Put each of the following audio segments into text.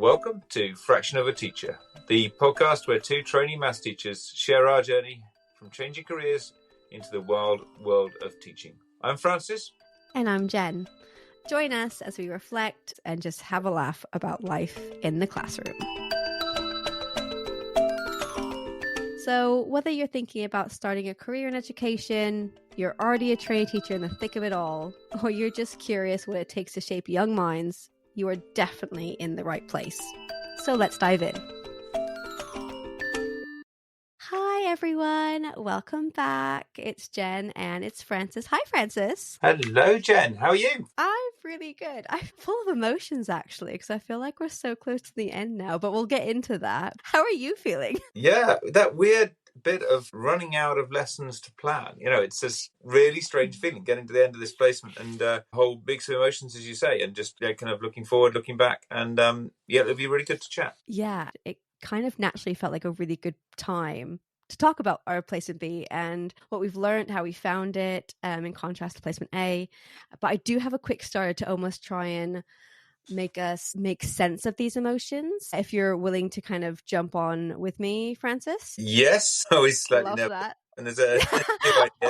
Welcome to Fraction of a Teacher, the podcast where two trainee maths teachers share our journey from changing careers into the wild world of teaching. I'm Francis. And I'm Jen. Join us as we reflect and just have a laugh about life in the classroom. So whether you're thinking about starting a career in education, you're already a trainee teacher in the thick of it all, or you're just curious what it takes to shape young minds, you are definitely in the right place. So let's dive in. Hi everyone, welcome back. It's Jen and it's Francis. Hi Francis. Hello Jen, how are you? I'm really good. I'm full of emotions actually because I feel like we're so close to the end now, but we'll get into that. How are you feeling? Yeah, that weird bit of running out of lessons to plan. You know, it's this really strange feeling getting to the end of this placement and whole mix of emotions, as you say, and just kind of looking forward, looking back. And it'll be really good to chat. Yeah, it kind of naturally felt like a really good time to talk about our placement B and what we've learned, how we found it, in contrast to placement A. But I do have a quick story to almost try and make us make sense of these emotions. If you're willing to kind of jump on with me, Francis. Yes, always slightly Love that. And there's a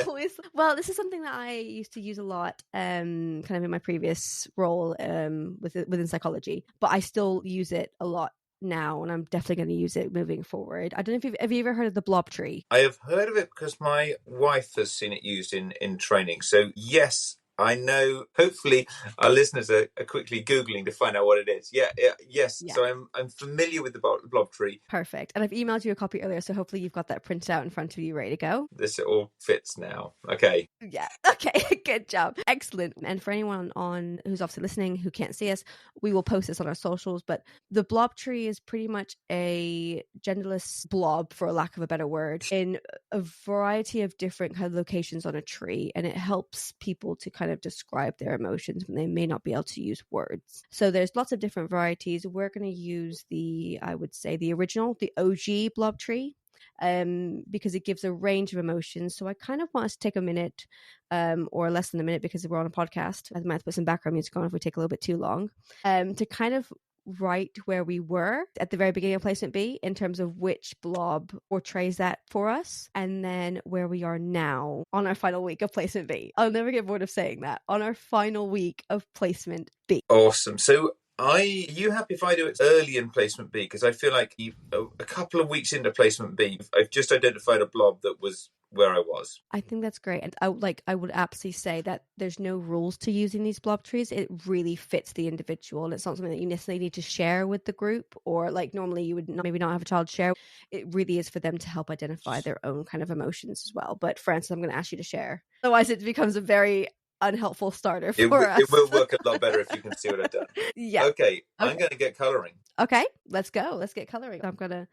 Always. Well, this is something that I used to use a lot, kind of in my previous role within psychology, but I still use it a lot now, and I'm definitely going to use it moving forward. I don't know if have you ever heard of the blob tree? I have heard of it because my wife has seen it used in training. So yes, I know. Hopefully our listeners are quickly Googling to find out what it is. Yes. Yeah. So I'm familiar with the blob tree. Perfect. And I've emailed you a copy earlier, so hopefully you've got that printed out in front of you ready to go. This all fits now. Okay. Yeah. Okay. Good job. Excellent. And for anyone on who's obviously listening who can't see us, we will post this on our socials. But the blob tree is pretty much a genderless blob, for lack of a better word, in a variety of different kind of locations on a tree, and it helps people to kind of describe their emotions when they may not be able to use words. So there's lots of different varieties. We're going to use the original, the OG blob tree, because it gives a range of emotions. So I kind of want us to take a minute, or less than a minute because we're on a podcast. I might have to put some background music on if we take a little bit too long, to kind of right where we were at the very beginning of placement B in terms of which blob portrays that for us, and then where we are now on our final week of placement B. I'll never get bored of saying that. On our final week of placement B. Awesome. So are you happy if I do it early in placement B? Because I feel like a couple of weeks into placement B, I've just identified a blob that was where I was. I think that's great. And I would absolutely say that there's no rules to using these blob trees. It really fits the individual, and it's not something that you necessarily need to share with the group, or like normally you would maybe not have a child share. It really is for them to help identify their own kind of emotions as well. But Francis, I'm going to ask you to share. Otherwise it becomes a very unhelpful starter for us. It will work a lot better if you can see what I've done. Yeah. Okay. I'm going to get colouring. Okay, let's go. Let's get colouring. I'm going to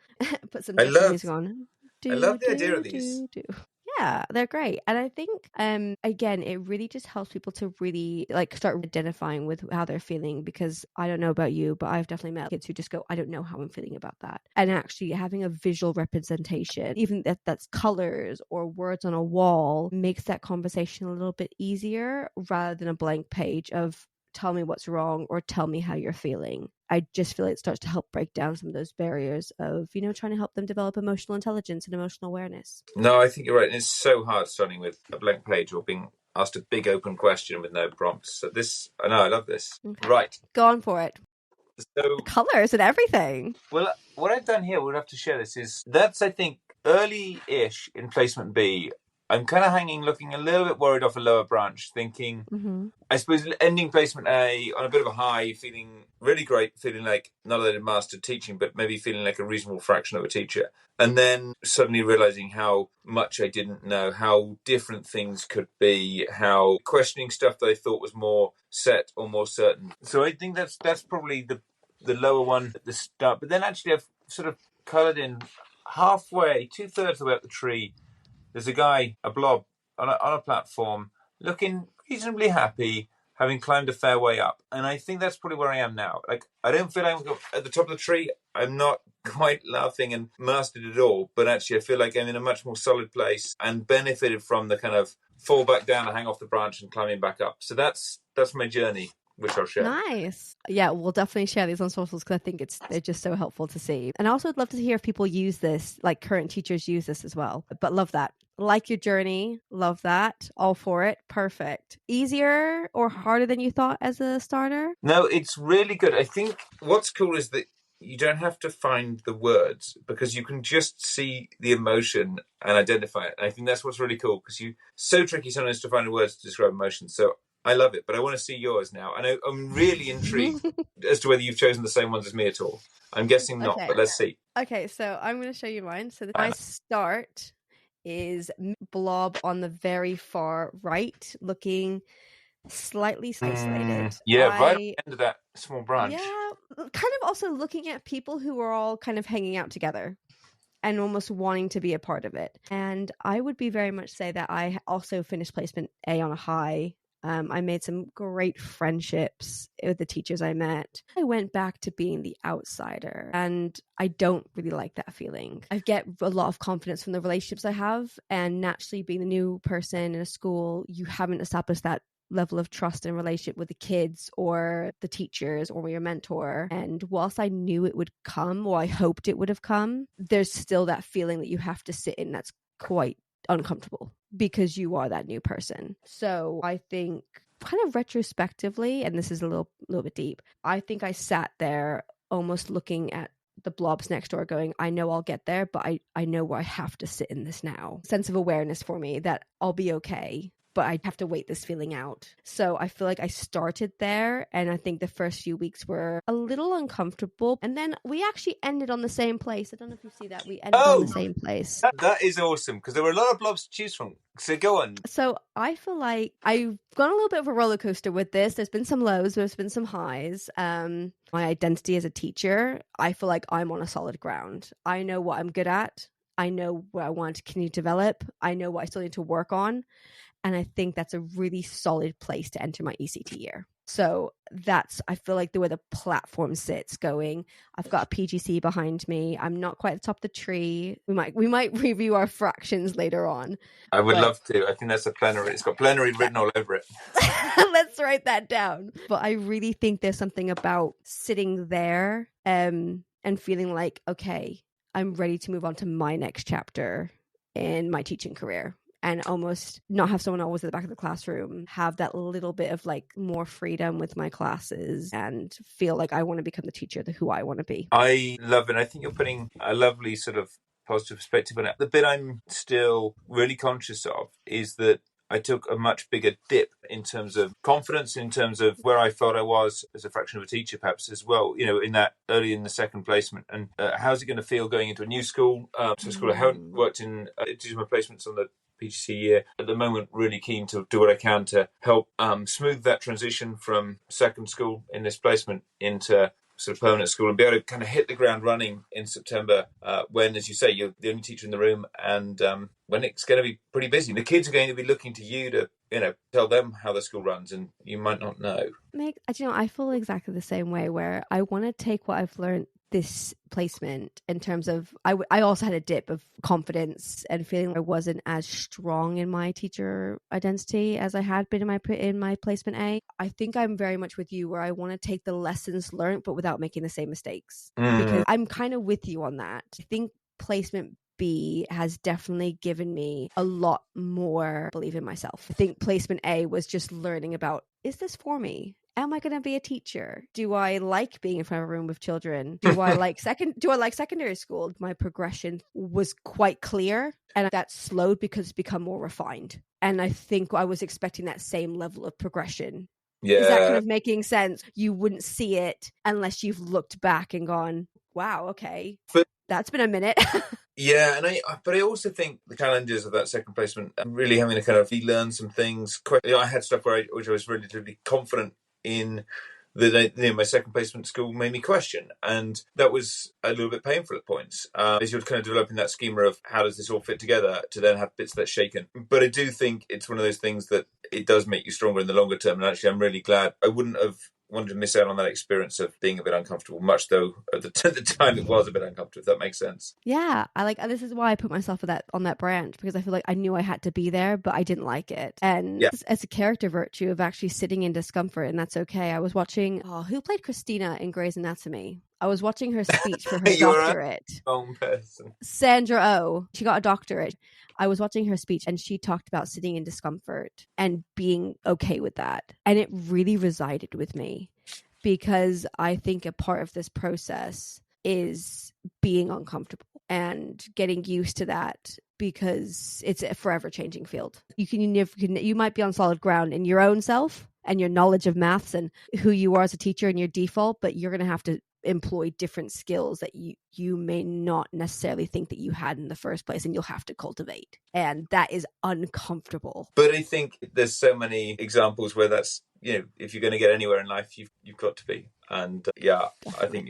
put some music on. I love the idea of these. Yeah, they're great. And I think, again, it really just helps people to really start identifying with how they're feeling, because I don't know about you, but I've definitely met kids who just go, I don't know how I'm feeling about that. And actually having a visual representation, even that's colors or words on a wall, makes that conversation a little bit easier rather than a blank page of tell me what's wrong or tell me how you're feeling. I just feel like it starts to help break down some of those barriers of, trying to help them develop emotional intelligence and emotional awareness. No, I think you're right. And it's so hard starting with a blank page or being asked a big open question with no prompts. So I love this. Okay. Right. Go on for it. So colors and everything. Well, what I've done here, we'll have to share this, is that's, I think, early-ish in placement B. I'm kind of looking a little bit worried off a lower branch, thinking, I suppose, ending placement A on a bit of a high, feeling really great, feeling like not that I'd mastered teaching, but maybe feeling like a reasonable fraction of a teacher. And then suddenly realizing how much I didn't know, how different things could be, how questioning stuff that I thought was more set or more certain. So I think that's probably the lower one at the start. But then actually I've sort of coloured in halfway, 2/3 of the way up the tree. There's a guy, a blob, on a platform, looking reasonably happy, having climbed a fair way up. And I think that's probably where I am now. Like, I don't feel I'm at the top of the tree. I'm not quite laughing and mastered it all. But actually, I feel like I'm in a much more solid place and benefited from the kind of fall back down and hang off the branch and climbing back up. So that's my journey. which I'll share. Nice. Yeah, we'll definitely share these on socials because I think they're just so helpful to see. And I also would love to hear if people use this, like current teachers use this as well. But love that. Like your journey. Love that. All for it. Perfect. Easier or harder than you thought as a starter? No, it's really good. I think what's cool is that you don't have to find the words because you can just see the emotion and identify it. And I think that's what's really cool because so tricky sometimes to find the words to describe emotions. So I love it, but I want to see yours now. And I'm really intrigued as to whether you've chosen the same ones as me at all. I'm guessing not, but let's see. Okay, so I'm going to show you mine. So my start is blob on the very far right, looking slightly isolated. Right at the end of that small branch. Yeah, kind of also looking at people who are all kind of hanging out together and almost wanting to be a part of it. And I would be very much say that I also finished placement A on a high. I made some great friendships with the teachers I met. I went back to being the outsider, and I don't really like that feeling. I get a lot of confidence from the relationships I have, and naturally being a new person in a school, you haven't established that level of trust and relationship with the kids or the teachers or your mentor. And whilst I knew it would come, or I hoped it would have come, there's still that feeling that you have to sit in that's quite uncomfortable because you are that new person. So I think kind of retrospectively, and this is a little bit deep, I think I sat there almost looking at the blobs next door going, I know I'll get there, but I know where I have to sit in this now. Sense of awareness for me that I'll be okay, but I have to wait this feeling out. So I feel like I started there, and I think the first few weeks were a little uncomfortable. And then we actually ended on the same place. I don't know if you see that. We ended on the same place. That is awesome, because there were a lot of blobs to choose from. So go on. So I feel like I've gone a little bit of a roller coaster with this. There's been some lows, there's been some highs. My identity as a teacher, I feel like I'm on a solid ground. I know what I'm good at. I know what I want to continue to develop. I know what I still need to work on. And I think that's a really solid place to enter my ECT year. So I feel like the way the platform sits going, I've got a PGCE behind me. I'm not quite at the top of the tree. We might review our fractions later on. I would love to. I think that's a plenary. It's got plenary written all over it. Let's write that down. But I really think there's something about sitting there and feeling like, okay, I'm ready to move on to my next chapter in my teaching career. And almost not have someone always at the back of the classroom, have that little bit of like more freedom with my classes and feel like I want to become the teacher who I want to be. I love it. I think you're putting a lovely sort of positive perspective on it. The bit I'm still really conscious of is that I took a much bigger dip in terms of confidence, in terms of where I felt I was as a fraction of a teacher, perhaps as well, in that early in the second placement. And how's it going to feel going into a new school? So a school I haven't worked in, do my placements on the PGCE year. At the moment, really keen to do what I can to help smooth that transition from second school in this placement into sort of permanent school and be able to kind of hit the ground running in September when, as you say, you're the only teacher in the room and when it's going to be pretty busy. The kids are going to be looking to you to, tell them how the school runs and you might not know. Meg, I feel exactly the same way where I want to take what I've learned this placement in terms of I also had a dip of confidence and feeling I wasn't as strong in my teacher identity as I had been in my placement A. I think I'm very much with you where I want to take the lessons learned but without making the same mistakes because I'm kind of with you on that. I think placement B has definitely given me a lot more belief in myself. I think placement A was just learning about, is this for me? Am I going to be a teacher? Do I like being in front of a room with children? Do I like secondary school? My progression was quite clear and that slowed because it's become more refined. And I think I was expecting that same level of progression. Yeah. Is that kind of making sense? You wouldn't see it unless you've looked back and gone, wow, okay, that's been a minute. Yeah, but I also think the challenges of that second placement, really having to kind of relearn some things. I had stuff which I was relatively confident in. My second placement school made me question, and that was a little bit painful at points as you're kind of developing that schema of how does this all fit together to then have bits that's shaken. But I do think it's one of those things that it does make you stronger in the longer term, and actually I'm really glad I wouldn't have wanted to miss out on that experience of being a bit uncomfortable, much though at the time it was a bit uncomfortable, if that makes sense. Yeah, this is why I put myself on that branch, because I feel like I knew I had to be there, but I didn't like it. And as a character virtue of actually sitting in discomfort, and that's okay. I was watching, who played Christina in Grey's Anatomy? I was watching her speech for her doctorate. Wrong person. Sandra Oh, she got a doctorate. I was watching her speech and she talked about sitting in discomfort and being okay with that. And it really resided with me, because I think a part of this process is being uncomfortable and getting used to that, because it's a forever changing field. You might be on solid ground in your own self and your knowledge of maths and who you are as a teacher and your default, but you're going to have to employ different skills that you may not necessarily think that you had in the first place, and you'll have to cultivate, and that is uncomfortable. But I think there's so many examples where that's, if you're going to get anywhere in life, you've got to be. And definitely. I think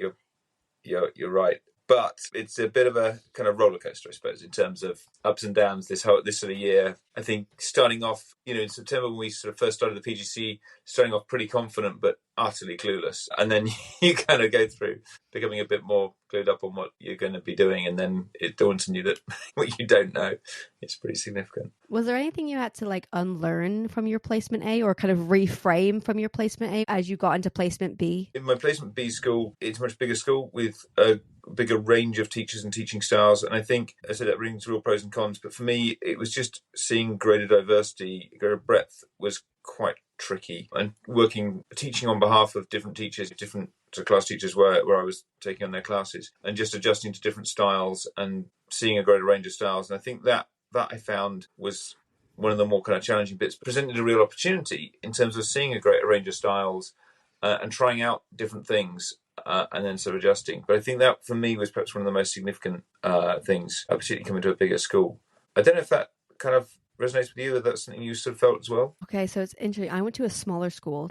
you're right. But it's a bit of a kind of roller coaster, I suppose, in terms of ups and downs this sort of year. I think starting off, in September when we sort of first started the PGCE, starting off pretty confident but utterly clueless. And then you kind of go through becoming a bit more clued up on what you're going to be doing. And then it dawns on you that what you don't know is pretty significant. Was there anything you had to unlearn from your placement A, or kind of reframe from your placement A as you got into placement B? In my placement B school, it's a much bigger school with a bigger range of teachers and teaching styles. And I think, as I said, that brings real pros and cons. But for me, it was just seeing greater diversity, greater breadth was quite tricky. And teaching on behalf of different teachers, different class teachers where I was taking on their classes, and just adjusting to different styles and seeing a greater range of styles. And I think that I found was one of the more kind of challenging bits, presented a real opportunity in terms of seeing a greater range of styles and trying out different things and then sort of adjusting. But I think that for me was perhaps one of the most significant things, particularly coming to a bigger school. I don't know if that kind of resonates with you, or that's something you sort of felt as well. Okay, so it's interesting. I went to a smaller school,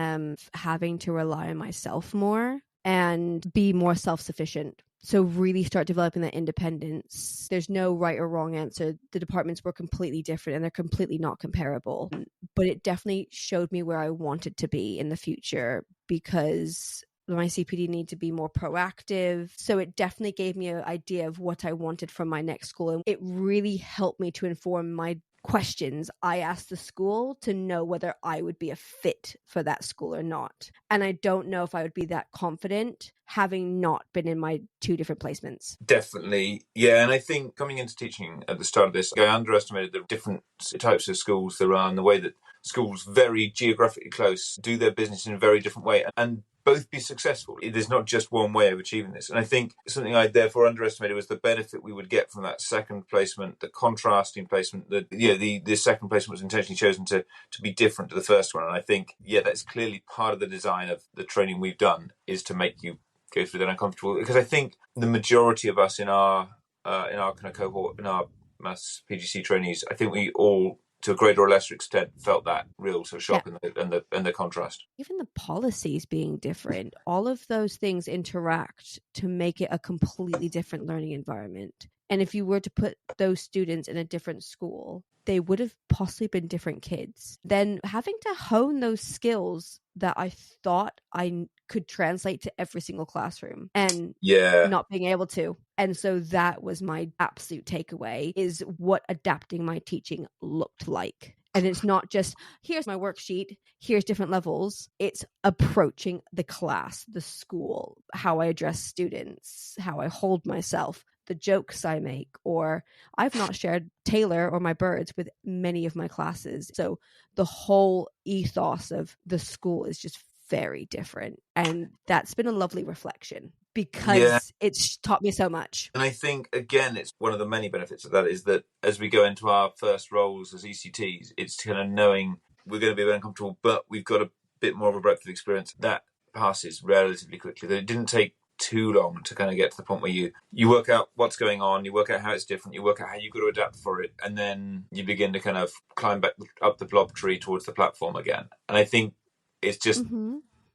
having to rely on myself more and be more self-sufficient. So really start developing that independence. There's no right or wrong answer. The departments were completely different and they're completely not comparable. But it definitely showed me where I wanted to be in the future, because my CPD need to be more proactive. So it definitely gave me an idea of what I wanted from my next school. And it really helped me to inform my questions I asked the school to know whether I would be a fit for that school or not. And I don't know if I would be that confident having not been in my two different placements. Definitely. Yeah. And I think coming into teaching at the start of this, I underestimated the different types of schools there are, and the way that schools very geographically close do their business in a very different way and both be successful. There's not just one way of achieving this. And I think something I therefore underestimated was the benefit we would get from that second placement, the contrasting placement, the second placement was intentionally chosen to be different to the first one. And I think, that's clearly part of the design of the training we've done, is to make you go through that uncomfortable. Because I think the majority of us in our kind of cohort, in our maths PGC trainees, I think we all, to a greater or lesser extent, felt that real sort of shock and the contrast. Even the policies being different, all of those things interact to make it a completely different learning environment. And if you were to put those students in a different school, they would have possibly been different kids. Then having to hone those skills that I thought I could translate to every single classroom and not being able to. And so that was my absolute takeaway, is what adapting my teaching looked like. And it's not just, here's my worksheet, here's different levels. It's approaching the class, the school, how I address students, how I hold myself, the jokes I make, or I've not shared Taylor or my birds with many of my classes. So the whole ethos of the school is just very different. And that's been a lovely reflection, because it's taught me so much. And I think, again, it's one of the many benefits of that is that as we go into our first roles as ECTs, it's kind of knowing we're going to be very uncomfortable, but we've got a bit more of a breadth of experience. That passes relatively quickly. It didn't take too long to kind of get to the point where you work out what's going on, you work out how it's different, you work out how you've got to adapt for it, and then you begin to kind of climb back up the blob tree towards the platform again. And I think it's just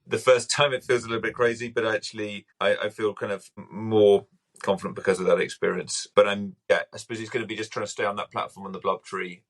the first time it feels a little bit crazy, but actually I feel kind of more confident because of that experience. But I suppose it's going to be just trying to stay on that platform on the blob tree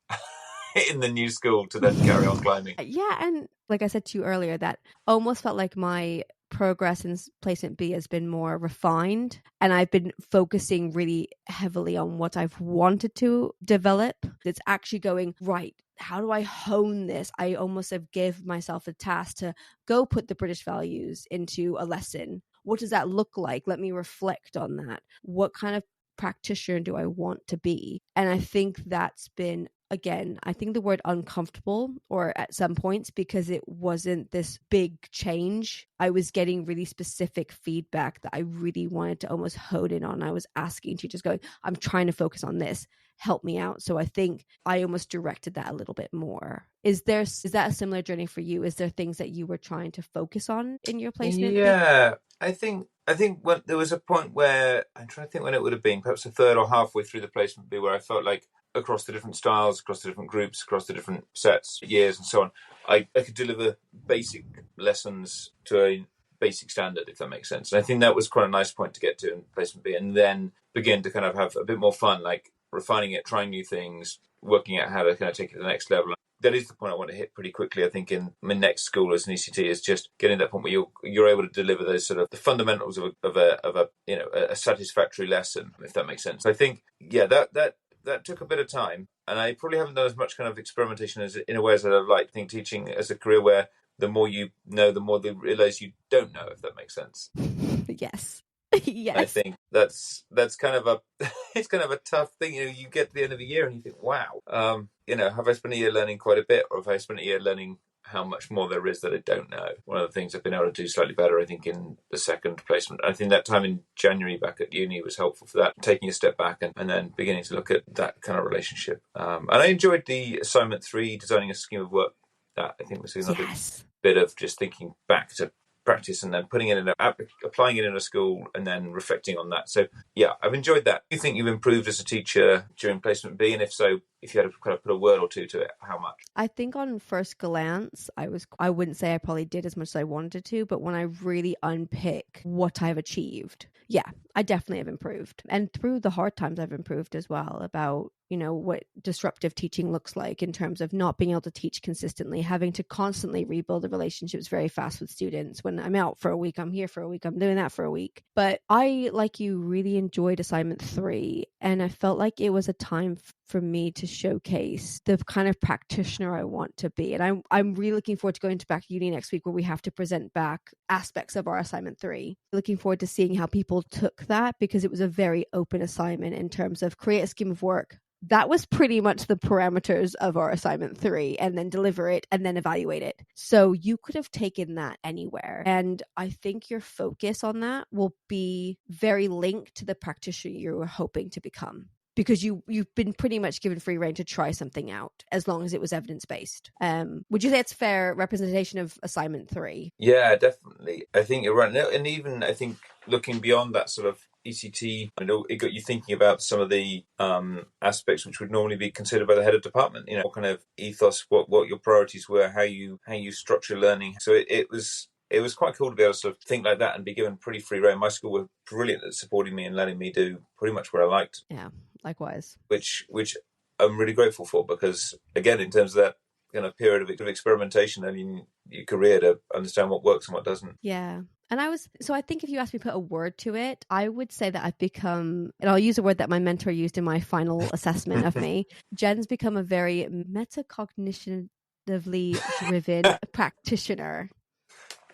in the new school to then carry on climbing. Yeah, and like I said to you earlier, that almost felt like my progress in placement B has been more refined, and I've been focusing really heavily on what I've wanted to develop. It's actually going, right, how do I hone this? I almost have give myself a task to go put the British values into a lesson. What does that look like? Let me reflect on that. What kind of practitioner do I want to be? And I think that's been, again, I think the word uncomfortable, or at some points, because it wasn't this big change. I was getting really specific feedback that I really wanted to almost hone in on. I was asking teachers, going, I'm trying to focus on this. Help me out. So I think I almost directed that a little bit more. Is that a similar journey for you? Is there things that you were trying to focus on in your placement? Yeah, I think when there was a point where I'm trying to think when it would have been, perhaps a third or halfway through the placement B, where I felt like across the different styles, across the different groups, across the different sets, years, and so on, I could deliver basic lessons to a basic standard, if that makes sense. And I think that was quite a nice point to get to in placement B, and then begin to kind of have a bit more fun, like refining it, trying new things, working out how to kind of take it to the next level. That is the point I want to hit pretty quickly, I think, in my next school as an ECT, is just getting to that point where you're able to deliver those sort of the fundamentals of a satisfactory lesson, if that makes sense. I think, yeah, that took a bit of time, and I probably haven't done as much kind of experimentation as in a way as I'd like. I think teaching as a career where the more you know, the more you realize you don't know, if that makes sense. Yes. Yes. I think that's kind of it's kind of a tough thing. You get to the end of the year and you think, wow, have I spent a year learning quite a bit, or have I spent a year learning how much more there is that I don't know? One of the things I've been able to do slightly better, I think, in the second placement. I think that time in January back at uni was helpful for that, taking a step back and then beginning to look at that kind of relationship. And I enjoyed the assignment 3, designing a scheme of work. That I think was another bit of just thinking back to practice and then applying it in a school and then reflecting on that. So yeah, I've enjoyed that. Do you think you've improved as a teacher during placement B? And if so, if you had to kind of put a word or two to it, how much? I think on first glance, I wouldn't say I probably did as much as I wanted to, but when I really unpick what I've achieved, yeah, I definitely have improved. And through the hard times, I've improved as well about, what disruptive teaching looks like in terms of not being able to teach consistently, having to constantly rebuild the relationships very fast with students. When I'm out for a week, I'm here for a week, I'm doing that for a week. But I, like you, really enjoyed assignment 3. And I felt like it was a time for me to showcase the kind of practitioner I want to be. And I'm really looking forward to going to back uni next week, where we have to present back aspects of our assignment 3. Looking forward to seeing how people took that, because it was a very open assignment in terms of create a scheme of work. That was pretty much the parameters of our assignment 3, and then deliver it and then evaluate it. So you could have taken that anywhere. And I think your focus on that will be very linked to the practitioner you're hoping to become, because you've been pretty much given free rein to try something out, as long as it was evidence-based. Would you say it's fair representation of assignment 3? Yeah, definitely. I think you're right. And even I think looking beyond that sort of ECT, I know it got you thinking about some of the aspects which would normally be considered by the head of department. What kind of ethos, what your priorities were, how you structure learning. So it was quite cool to be able to sort of think like that and be given pretty free rein. My school were brilliant at supporting me and letting me do pretty much what I liked. Yeah, likewise. Which I'm really grateful for, because again, in terms of that kind of period of experimentation in your career, to understand what works and what doesn't. Yeah. And I think if you asked me to put a word to it, I would say that I've become, and I'll use a word that my mentor used in my final assessment of me, Jen's become a very metacognitionally driven practitioner,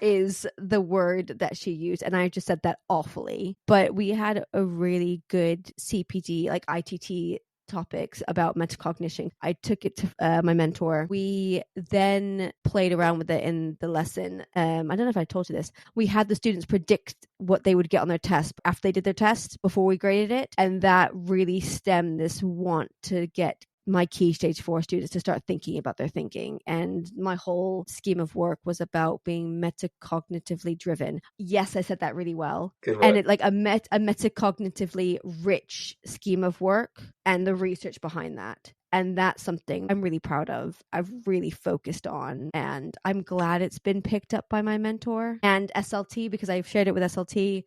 is the word that she used. And I just said that awfully. But we had a really good CPD, like ITT topics about metacognition. I took it to my mentor. We then played around with it in the lesson. I don't know if I told you this. We had the students predict what they would get on their test after they did their test before we graded it. And that really stemmed this want to get my key stage 4 students to start thinking about their thinking. And my whole scheme of work was about being metacognitively driven. Yes, I said that really well. Good work. And it like a metacognitively rich scheme of work, and the research behind that. And that's something I'm really proud of. I've really focused on, and I'm glad it's been picked up by my mentor and SLT, because I've shared it with SLT.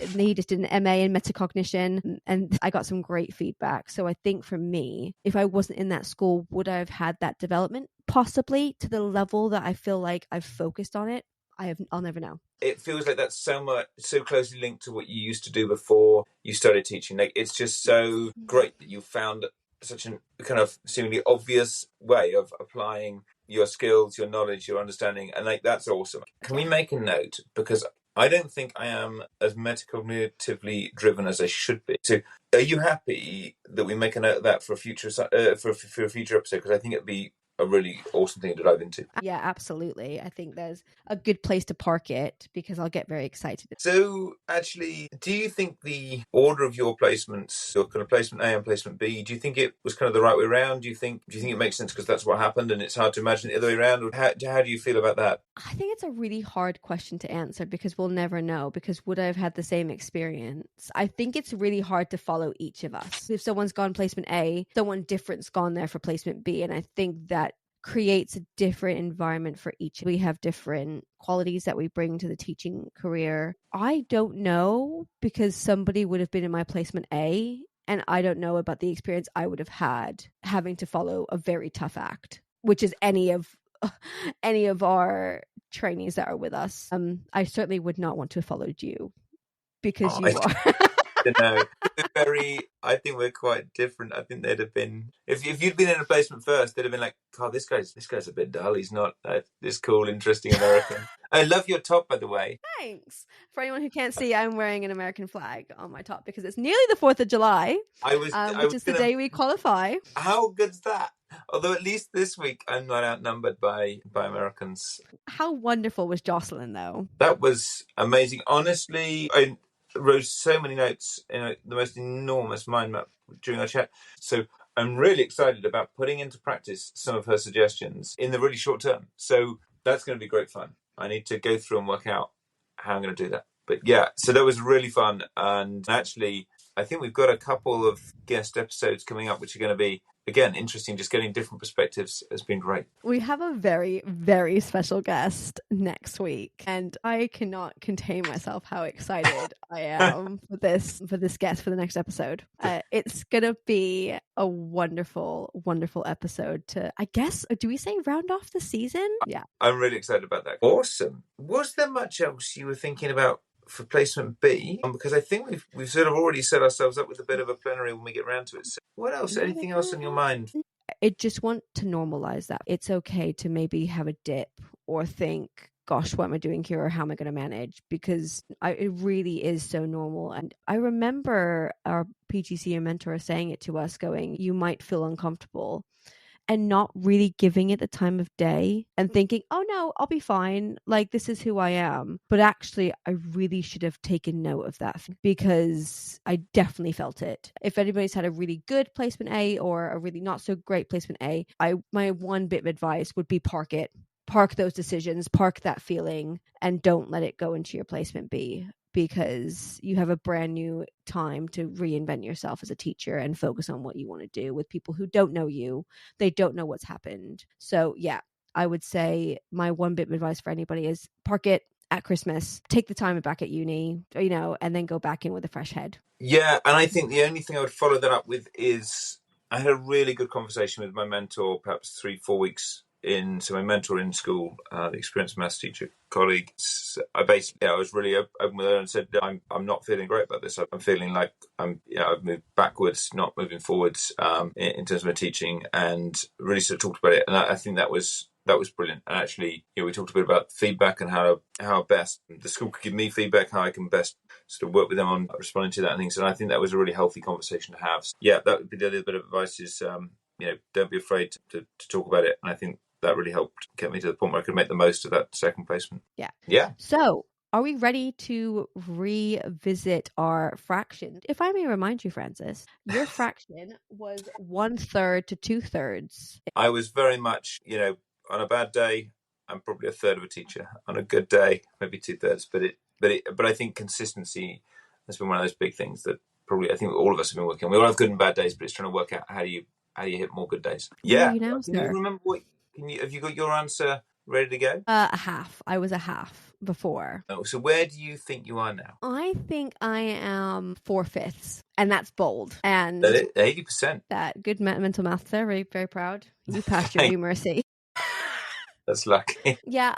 he just did an MA in metacognition, and I got some great feedback. So I think for me, if I wasn't in that school, would I have had that development? Possibly, to the level that I feel like I've focused on it. I'll never know. It feels like that's so closely linked to what you used to do before you started teaching. Like, it's just so great that you found such a kind of seemingly obvious way of applying your skills, your knowledge, your understanding, and like that's awesome. Can we make a note? Because I don't think I am as metacognitively driven as I should be. So, are you happy that we make a note of that for a future for a future episode? Because I think it'd be a really awesome thing to dive into. Yeah, absolutely. I think there's a good place to park it because I'll get very excited. So, actually, do you think the order of your placements, your kind of placement A and placement B, do you think it was kind of the right way around? Do you think it makes sense because that's what happened and it's hard to imagine the other way around? Or how do you feel about that? I think it's a really hard question to answer because we'll never know. Because would I have had the same experience? I think it's really hard to follow each of us. If someone's gone placement A, someone different's gone there for placement B, and I think that creates a different environment for each. We have different qualities that we bring to the teaching career. I don't know because somebody would have been in my placement A, and I don't know about the experience I would have had having to follow a very tough act, which is any of our trainees that are with us. I certainly would not want to have followed you because you are. No, I think we're quite different. I think they'd have been, if you'd been in a placement first, they'd have been like, "Oh, this guy's a bit dull. He's not this cool, interesting American." I love your top, by the way. Thanks. For anyone who can't see, I'm wearing an American flag on my top because it's nearly the 4th of July, which is the day we qualify. How good's that? Although at least this week I'm not outnumbered by Americans. How wonderful was Jocelyn, though? That was amazing. Honestly, I wrote so many notes in the most enormous mind map during our chat. So I'm really excited about putting into practice some of her suggestions in the really short term. So that's going to be great fun. I need to go through and work out how I'm going to do that. But yeah, so that was really fun. And actually, I think we've got a couple of guest episodes coming up, which are going to be, again, interesting. Just getting different perspectives has been great. We have a very, very special guest next week, and I cannot contain myself how excited I am for this guest for the next episode. It's gonna be a wonderful, wonderful episode to, I guess, do we say round off the season? Yeah. I'm really excited about that. Awesome. Was there much else you were thinking about for placement B? Because I think we've sort of already set ourselves up with a bit of a plenary when we get around to it. So what else? Anything else on your mind? I just want to normalize that. It's okay to maybe have a dip or think, gosh, what am I doing here, or how am I going to manage? Because it really is so normal. And I remember our PGCE mentor saying it to us, going, you might feel uncomfortable, and not really giving it the time of day and thinking, oh no, I'll be fine. Like, this is who I am. But actually, I really should have taken note of that because I definitely felt it. If anybody's had a really good placement A or a really not so great placement A, my one bit of advice would be park it. Park those decisions, park that feeling, and don't let it go into your placement B, because you have a brand new time to reinvent yourself as a teacher and focus on what you want to do with people who don't know you. They don't know what's happened. So yeah, I would say my one bit of advice for anybody is park it at Christmas, take the time back at uni, and then go back in with a fresh head. Yeah, and I think the only thing I would follow that up with is I had a really good conversation with my mentor, perhaps 3-4 weeks so my mentor in school, the experienced maths teacher colleague, I was really open with her and said, I'm not feeling great about this. I'm feeling like I've moved backwards, not moving forwards in terms of my teaching, and really sort of talked about it. And I think that was brilliant. And actually, we talked a bit about feedback and how best the school could give me feedback, how I can best sort of work with them on responding to that and things. And I think that was a really healthy conversation to have. So, yeah, that would be the other bit of advice is, don't be afraid to talk about it. And I think that really helped get me to the point where I could make the most of that second placement. Yeah. So are we ready to revisit our fraction? If I may remind you, Francis, your fraction was 1/3 to 2/3. I was very much, on a bad day, I'm probably a third of a teacher. On a good day, maybe 2/3. But I think consistency has been one of those big things that probably I think all of us have been working on. We all have good and bad days, but it's trying to work out how do you hit more good days. Yeah. Can you remember have you got your answer ready to go? A half. I was a half before. Oh, so where do you think you are now? I think I am 4/5, and that's bold. And 80%. that good mental math there. Very, very proud. You passed your numeracy. That's lucky. Yeah.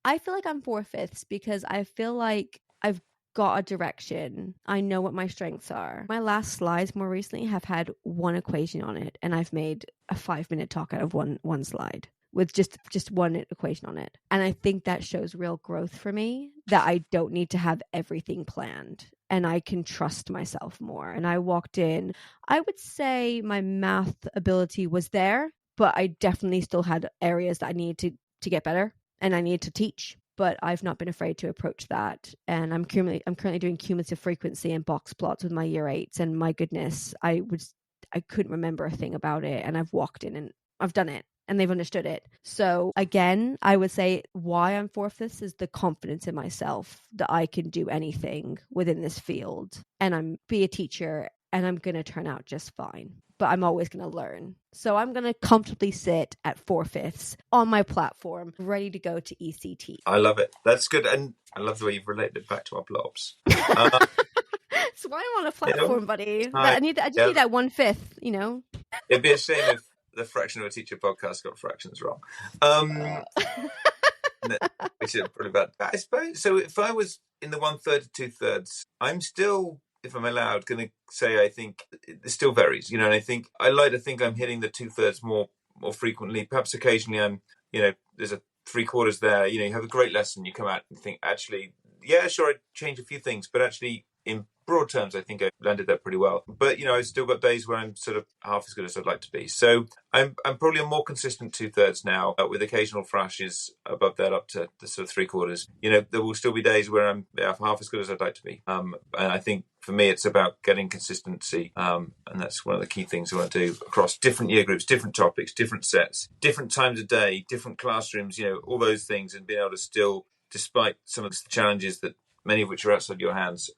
I feel like I'm 4/5 because I feel like I've got a direction. I know what my strengths are. My last slides more recently have had one equation on it, and I've made a 5-minute talk out of one slide with just one equation on it. And I think that shows real growth for me, that I don't need to have everything planned and I can trust myself more. And I walked in, I would say my math ability was there, but I definitely still had areas that I needed to get better and I needed to teach. But I've not been afraid to approach that. And I'm currently doing cumulative frequency and box plots with my year 8s. And my goodness, I couldn't remember a thing about it. And I've walked in and I've done it and they've understood it. So again, I would say why I'm 4/5 is the confidence in myself that I can do anything within this field. And I'm be a teacher and I'm going to turn out just fine. But I'm always going to learn. So I'm going to comfortably sit at 4/5 on my platform, ready to go to ECT. I love it. That's good. And I love the way you've related it back to our blobs. That's why I'm on a platform, buddy. I just need that 1/5, you know? It'd be a shame if the Fraction of a Teacher podcast got fractions wrong. Which is probably bad. I suppose, so if I was in the 1/3 to 2/3, I'm still, if I'm allowed, going to say I think it still varies, you know, and I think I like to think I'm hitting the 2/3 more frequently. Perhaps occasionally I'm, you know, there's a 3/4 there, you know, you have a great lesson, you come out and think, actually, yeah, sure, I changed a few things, but actually in broad terms, I think I landed that pretty well. But, you know, I've still got days where I'm sort of half as good as I'd like to be. So I'm probably a more consistent 2/3 now, with occasional flashes above that up to the sort of 3/4. You know, there will still be days where I'm half as good as I'd like to be. And I think for me, it's about getting consistency. And that's one of the key things I want to do across different year groups, different topics, different sets, different times of day, different classrooms, you know, all those things, and being able to still, despite some of the challenges that many of which are outside your hands,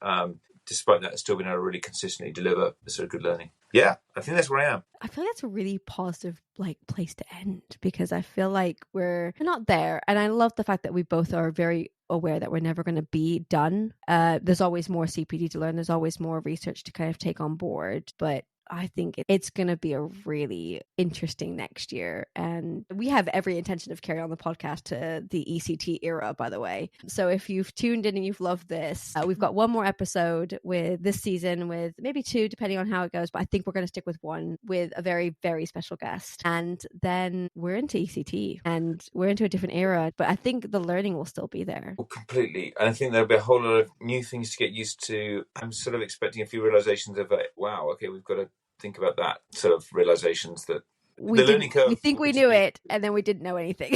despite that, still being able to really consistently deliver a sort of good learning. Yeah, I think that's where I am. I feel like that's a really positive place to end, because I feel like we're not there. And I love the fact that we both are very aware that we're never going to be done. There's always more CPD to learn. There's always more research to kind of take on board. But I think it's going to be a really interesting next year. And we have every intention of carrying on the podcast to the ECT era, by the way. So if you've tuned in and you've loved this, we've got one more episode with this season, with maybe 2, depending on how it goes. But I think we're going to stick with 1 with a very, very special guest. And then we're into ECT and we're into a different era. But I think the learning will still be there. Well, completely. And I think there'll be a whole lot of new things to get used to. I'm sort of expecting a few realizations of, wow, okay, we've got to think about that, sort of realizations that the learning curve. We think we knew it, and then we didn't know anything.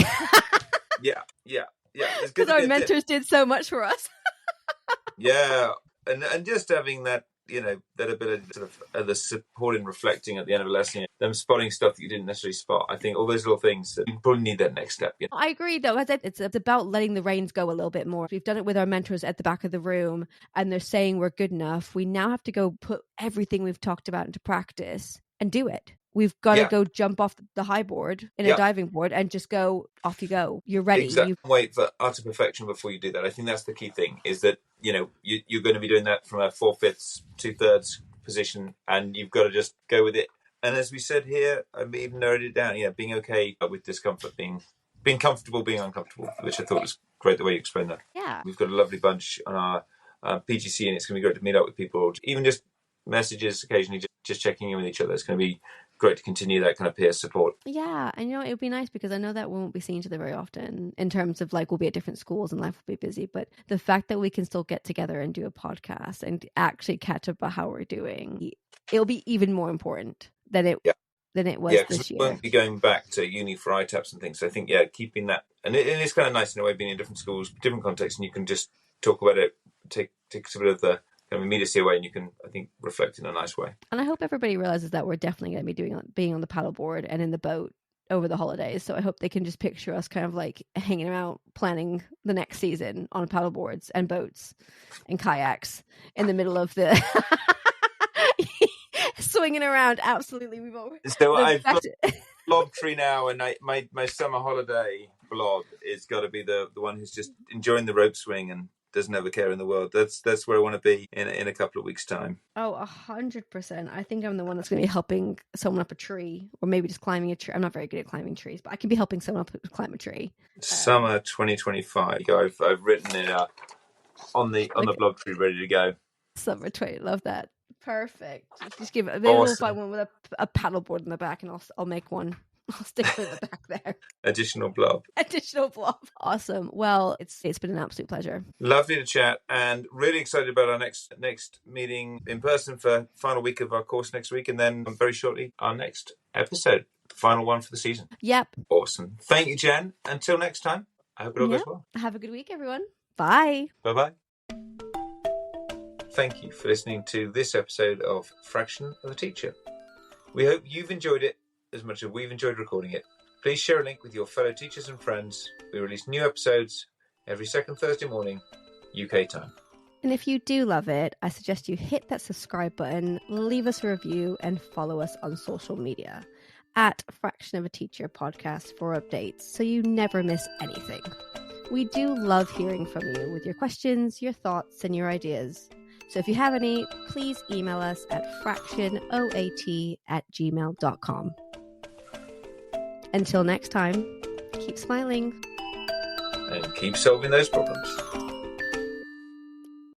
Yeah. Because our mentors did so much for us. Yeah, and just having that, you know, that ability to sort of the support in reflecting at the end of a lesson, you know, them spotting stuff that you didn't necessarily spot. I think all those little things that you probably need that next step. You know? I agree, though. It's about letting the reins go a little bit more. We've done it with our mentors at the back of the room, and they're saying we're good enough. We now have to go put everything we've talked about into practice and do it. We've got to go jump off the high board in a diving board and just go, off you go. You're ready. Exactly. Wait for utter perfection before you do that. I think that's the key thing, is that, you know, you're going to be doing that from a 4/5, 2/3 position, and you've got to just go with it. And as we said here, I even narrowed it down, you know, being okay with discomfort, being comfortable, being uncomfortable, which I thought was great the way you explained that. Yeah. We've got a lovely bunch on our PGCE, and it's going to be great to meet up with people, even just messages occasionally, just checking in with each other. It's going to be great to continue that kind of peer support. Yeah, and you know, it would be nice, because I know that we won't be seeing each other very often, in terms of we'll be at different schools and life will be busy, but the fact that we can still get together and do a podcast and actually catch up on how we're doing, it'll be even more important than it was this year. We won't be going back to uni for ITAPs and things. So I think, keeping that, and it's kind of nice in a way, being in different schools, different contexts, and you can just talk about it, take sort of the kind of immediacy away, and you can, I think, reflect in a nice way. And I hope everybody realizes that we're definitely going to be being on the paddleboard and in the boat over the holidays. So I hope they can just picture us kind of hanging out, planning the next season on paddleboards and boats and kayaks in the middle of the swinging around. Absolutely. So I've got blob tree now, and my summer holiday blob is got to be the one who's just enjoying the rope swing and doesn't have a care in the world. That's where I want to be in a couple of weeks' time. Oh, 100%. I think I'm the one that's going to be helping someone up a tree, or maybe just climbing a tree. I'm not very good at climbing trees, but I can be helping someone up to climb a tree. Summer 2025. I've written it up on the blob tree, ready to go. Summer 20. Love that. Perfect. Just give it. Maybe we'll find one with a paddleboard in the back, and I'll make one. I'll stick it in the back there. Additional blob. Awesome. Well, it's been an absolute pleasure. Lovely to chat, and really excited about our next meeting in person for final week of our course next week, and then very shortly our next episode, the final one for the season. Yep. Awesome. Thank you, Jen. Until next time, I hope it all goes well. Have a good week, everyone. Bye. Bye-bye. Thank you for listening to this episode of Fraction of a Teacher. We hope you've enjoyed it as much as we've enjoyed recording it. Please share a link with your fellow teachers and friends. We release new episodes every second Thursday morning, UK time. And if you do love it, I suggest you hit that subscribe button, leave us a review, and follow us on social media at Fraction of a Teacher Podcast for updates, so you never miss anything. We do love hearing from you with your questions, your thoughts, and your ideas. So if you have any, please email us at fractionoat@gmail.com. Until next time, keep smiling. And keep solving those problems.